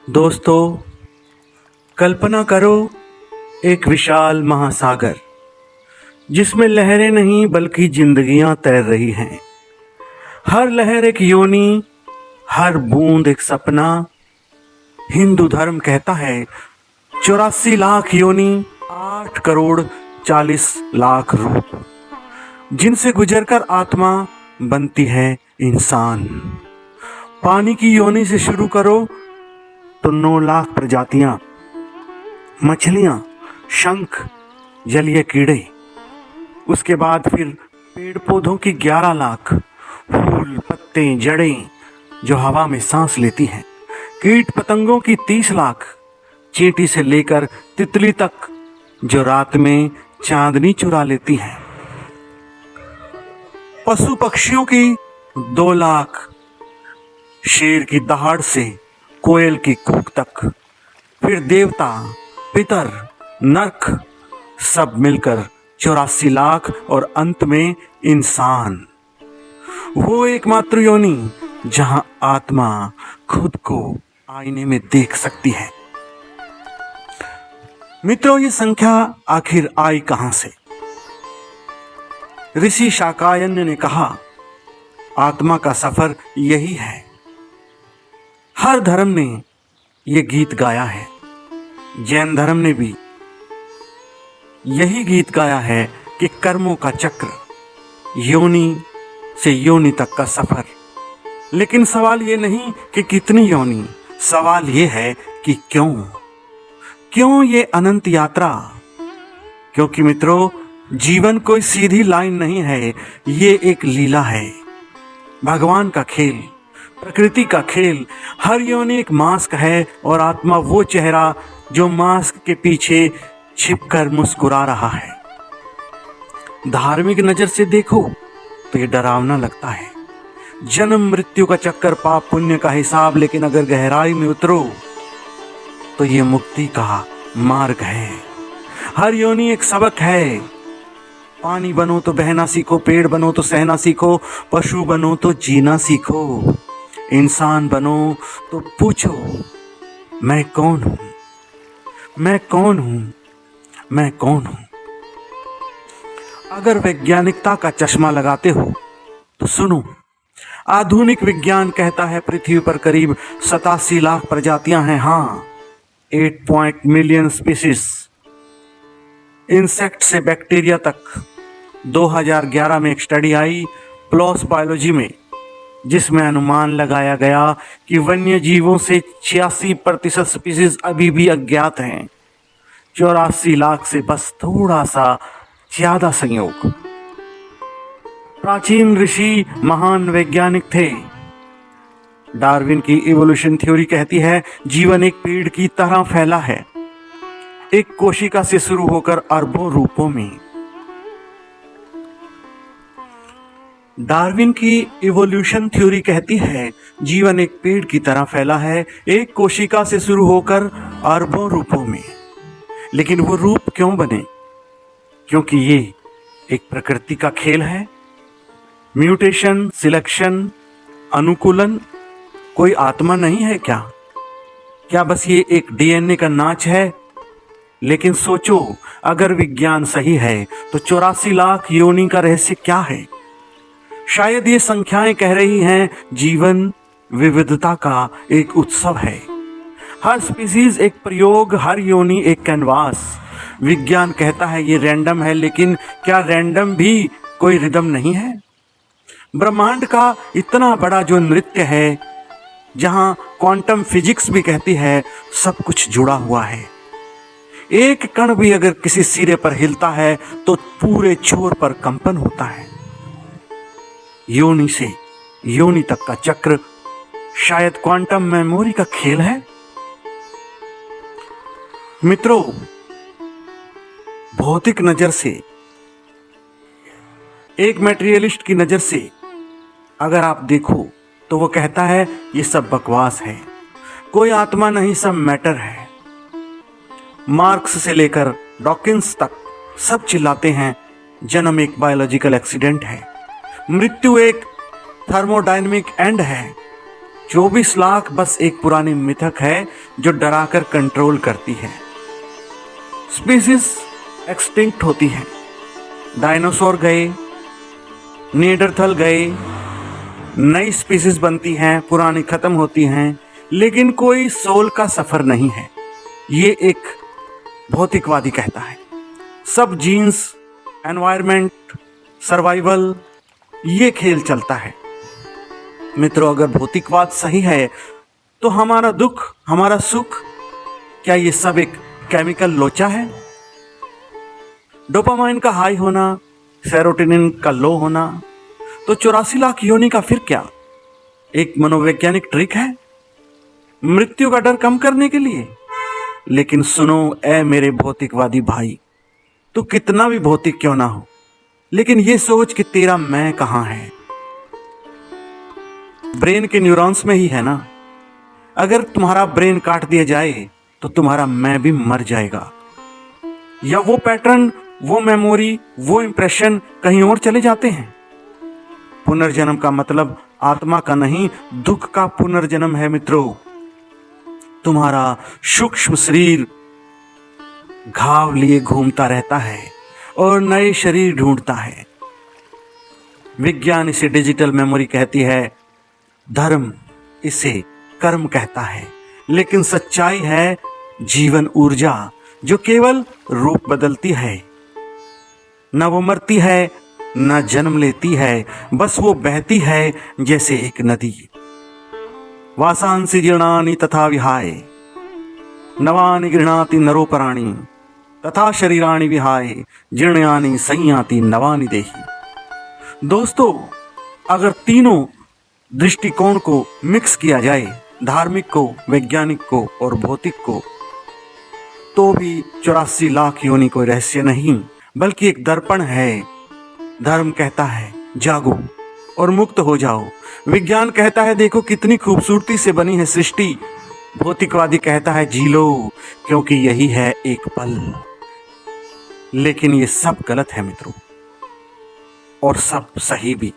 दोस्तों, कल्पना करो एक विशाल महासागर जिसमें लहरें नहीं बल्कि जिंदगियां तैर रही हैं। हर लहर एक योनि, हर बूंद एक सपना। हिंदू धर्म कहता है 84 लाख योनि, 8 करोड़ 40 लाख रूप, जिनसे गुजरकर आत्मा बनती है इंसान। पानी की योनि से शुरू करो तो 9 लाख प्रजातियां, मछलियां, शंख, जलीय कीड़े। उसके बाद फिर पेड़ पौधों की 11 लाख, फूल, पत्ते, जड़ें जो हवा में सांस लेती हैं। कीट पतंगों की 30 लाख, चींटी से लेकर तितली तक जो रात में चांदनी चुरा लेती हैं। पशु पक्षियों की 2 लाख, शेर की दहाड़ से कोयल की कूक तक। फिर देवता, पितर, नरक, सब मिलकर 84 लाख, और अंत में इंसान, वो एकमात्र योनि जहां आत्मा खुद को आईने में देख सकती है। मित्रों, ये संख्या आखिर आई कहां से? ऋषि शाकायन्य ने कहा, आत्मा का सफर यही है। हर धर्म ने यह गीत गाया है। जैन धर्म ने भी यही गीत गाया है कि कर्मों का चक्र, योनि से योनि तक का सफर। लेकिन सवाल ये नहीं कि कितनी योनि, सवाल ये है कि क्यों ये अनंत यात्रा? क्योंकि मित्रों, जीवन कोई सीधी लाइन नहीं है, ये एक लीला है, भगवान का खेल, प्रकृति का खेल। हर योनि एक मास्क है और आत्मा वो चेहरा जो मास्क के पीछे छिपकर मुस्कुरा रहा है। धार्मिक नजर से देखो तो ये डरावना लगता है, जन्म मृत्यु का चक्कर, पाप पुण्य का हिसाब। लेकिन अगर गहराई में उतरो तो ये मुक्ति का मार्ग है। हर योनि एक सबक है। पानी बनो तो बहना सीखो, पेड़ बनो तो सहना सीखो, पशु बनो तो जीना सीखो, इंसान बनो तो पूछो, मैं कौन हूं? मैं कौन हूं? मैं कौन हूं? अगर वैज्ञानिकता का चश्मा लगाते हो तो सुनो, आधुनिक विज्ञान कहता है पृथ्वी पर करीब 87 लाख प्रजातियां हैं। हाँ, 8 मिलियन स्पीसीज, इंसेक्ट से बैक्टीरिया तक। 2011 में एक स्टडी आई प्लॉस बायोलॉजी में, जिसमें अनुमान लगाया गया कि वन्य जीवों से 86% स्पीसीज अभी भी अज्ञात हैं। 84 लाख से बस थोड़ा सा ज्यादा संयोग। प्राचीन ऋषि महान वैज्ञानिक थे। डार्विन की इवोल्यूशन थ्योरी कहती है जीवन एक पेड़ की तरह फैला है, एक कोशिका से शुरू होकर अरबों रूपों में। डार्विन की इवोल्यूशन थ्योरी कहती है जीवन एक पेड़ की तरह फैला है, एक कोशिका से शुरू होकर अरबों रूपों में। लेकिन वो रूप क्यों बने? क्योंकि ये एक प्रकृति का खेल है। म्यूटेशन, सिलेक्शन, अनुकूलन। कोई आत्मा नहीं है क्या? क्या बस ये एक डीएनए का नाच है? लेकिन सोचो, अगर विज्ञान सही है तो 84 लाख योनि का रहस्य क्या है? शायद ये संख्याएं कह रही हैं जीवन विविधता का एक उत्सव है। हर स्पीसीज एक प्रयोग, हर योनि एक कैनवास। विज्ञान कहता है ये रैंडम है, लेकिन क्या रैंडम भी कोई रिदम नहीं है? ब्रह्मांड का इतना बड़ा जो नृत्य है, जहां क्वांटम फिजिक्स भी कहती है सब कुछ जुड़ा हुआ है। एक कण भी अगर किसी सिरे पर हिलता है तो पूरे छोर पर कंपन होता है। योनि से योनि तक का चक्र शायद क्वांटम मेमोरी का खेल है। मित्रों, भौतिक नजर से, एक मटेरियलिस्ट की नजर से अगर आप देखो तो वो कहता है ये सब बकवास है, कोई आत्मा नहीं, सब मैटर है। मार्क्स से लेकर डॉकिंस तक सब चिल्लाते हैं जन्म एक बायोलॉजिकल एक्सीडेंट है, मृत्यु एक थर्मोडायनेमिक एंड है, 24 लाख बस एक पुरानी मिथक है जो डराकर कंट्रोल करती है। स्पीसीज एक्सटिंक्ट होती है, डायनासोर गए, निएंडरथल गए, नई स्पीसीज बनती हैं, पुरानी खत्म होती हैं, लेकिन कोई सोल का सफर नहीं है, ये एक भौतिकवादी कहता है। सब जीन्स, एनवायरनमेंट, सर्वाइवल, ये खेल चलता है। मित्रों, अगर भौतिकवाद सही है तो हमारा दुख, हमारा सुख, क्या ये सब एक केमिकल लोचा है? डोपामाइन का हाई होना, सेरोटोनिन का लो होना, तो 84 लाख योनि का फिर क्या? एक मनोवैज्ञानिक ट्रिक है मृत्यु का डर कम करने के लिए। लेकिन सुनो ए मेरे भौतिकवादी भाई, तू कितना भी भौतिक क्यों ना हो, लेकिन ये सोच कि तेरा मैं कहां है। ब्रेन के न्यूरॉन्स में ही है ना। अगर तुम्हारा ब्रेन काट दिया जाए तो तुम्हारा मैं भी मर जाएगा, या वो पैटर्न, वो मेमोरी, वो इंप्रेशन कहीं और चले जाते हैं। पुनर्जन्म का मतलब आत्मा का नहीं, दुख का पुनर्जन्म है मित्रों। तुम्हारा सूक्ष्म शरीर घाव लिए घूमता रहता है और नए शरीर ढूंढता है। विज्ञान इसे डिजिटल मेमोरी कहती है, धर्म इसे कर्म कहता है, लेकिन सच्चाई है जीवन ऊर्जा जो केवल रूप बदलती है। न वो मरती है, न जन्म लेती है, बस वो बहती है जैसे एक नदी। वासांसि जीर्णानि तथा विहाय नवानि गृह्णाति नरोपराणि तथा शरीराणि विहाय जीर्णानि संयाति नवानि देहि। दोस्तों, अगर तीनों दृष्टिकोण को मिक्स किया जाए, धार्मिक को, वैज्ञानिक को और भौतिक को, तो भी 84 लाख योनि कोई रहस्य नहीं, बल्कि एक दर्पण है। धर्म कहता है जागो और मुक्त हो जाओ। विज्ञान कहता है देखो कितनी खूबसूरती से बनी है सृष्टि। भौतिकवादी कहता है जी लो, क्योंकि यही है एक पल। लेकिन ये सब गलत है मित्रों, और सब सही भी,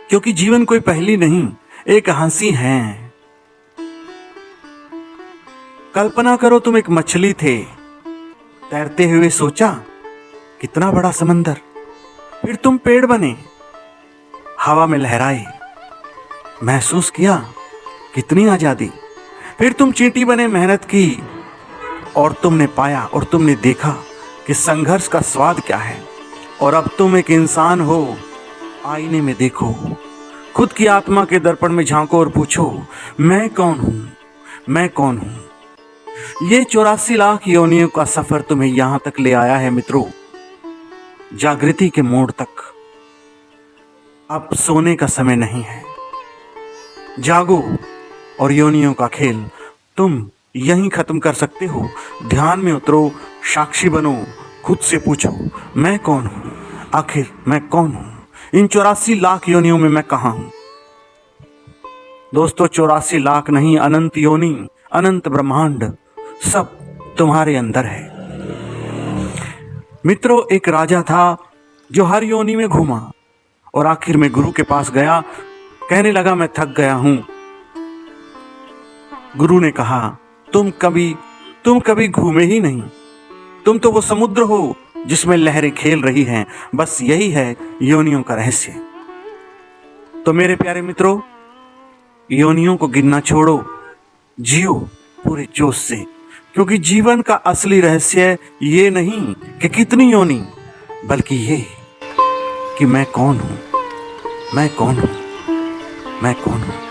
क्योंकि जीवन कोई पहेली नहीं, एक हंसी है। कल्पना करो तुम एक मछली थे, तैरते हुए सोचा कितना बड़ा समंदर, फिर तुम पेड़ बने, हवा में लहराए, महसूस किया कितनी आजादी। फिर तुम चींटी बने, मेहनत की, और तुमने पाया और तुमने देखा कि संघर्ष का स्वाद क्या है। और अब तुम एक इंसान हो, आईने में देखो, खुद की आत्मा के दर्पण में झांको और पूछो मैं कौन हूं, मैं कौन हूं। ये 84 लाख योनियों का सफर तुम्हें यहां तक ले आया है मित्रों, जागृति के मोड़ तक। अब सोने का समय नहीं है, जागो और योनियों का खेल तुम यहीं खत्म कर सकते हो। ध्यान में उतरो, साक्षी बनो, खुद से पूछो मैं कौन हूं, आखिर मैं कौन हूं, इन 84 लाख योनियों में मैं कहां हूं। दोस्तों, 84 लाख नहीं, अनंत योनि, अनंत ब्रह्मांड सब तुम्हारे अंदर है। मित्रों, एक राजा था जो हर योनि में घूमा और आखिर में गुरु के पास गया, कहने लगा मैं थक गया हूं। गुरु ने कहा तुम कभी घूमे ही नहीं, तुम तो वो समुद्र हो जिसमें लहरें खेल रही हैं। बस यही है योनियों का रहस्य। तो मेरे प्यारे मित्रों, योनियों को गिनना छोड़ो, जियो पूरे जोश से, क्योंकि जीवन का असली रहस्य ये नहीं कि कितनी योनि, बल्कि ये कि मैं कौन हूं, मैं कौन हूं, मैं कौन हूं।